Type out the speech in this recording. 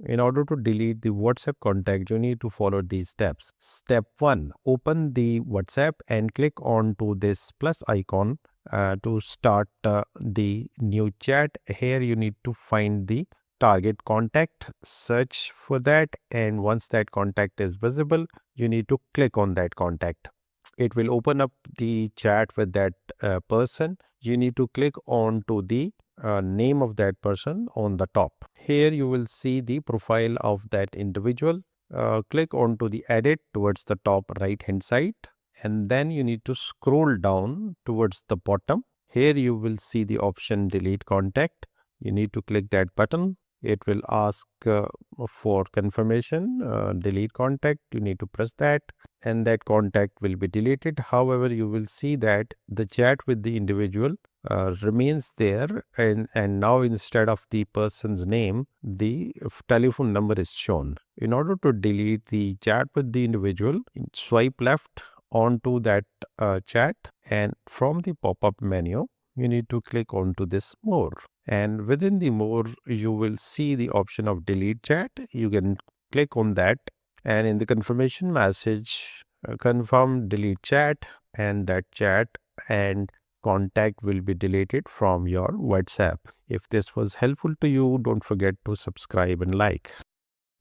In order to delete the WhatsApp contact, you need to follow these steps. Step 1. Open the WhatsApp and click on to this plus icon to start the new chat. Here you need to find the target contact, search for that, and once that contact is visible, you need to click on that contact. It will open up the chat with that person. You need to click on to the name of that person on the top. Here you will see the profile of that individual. Click on to the edit towards the top right hand side, and then you need to scroll down towards the bottom. Here you will see the option delete contact. You need to click that button. It will ask for confirmation, delete contact. You need to press that and that contact will be deleted. However, you will see that the chat with the individual remains there, and now instead of the person's name, the telephone number is shown. In order to delete the chat with the individual, swipe left onto that chat, and from the pop-up menu, you need to click onto this more. And within the more, you will see the option of delete chat. You can click on that, and in the confirmation message, confirm delete chat, and that chat and contact will be deleted from your WhatsApp. If this was helpful to you, don't forget to subscribe and like.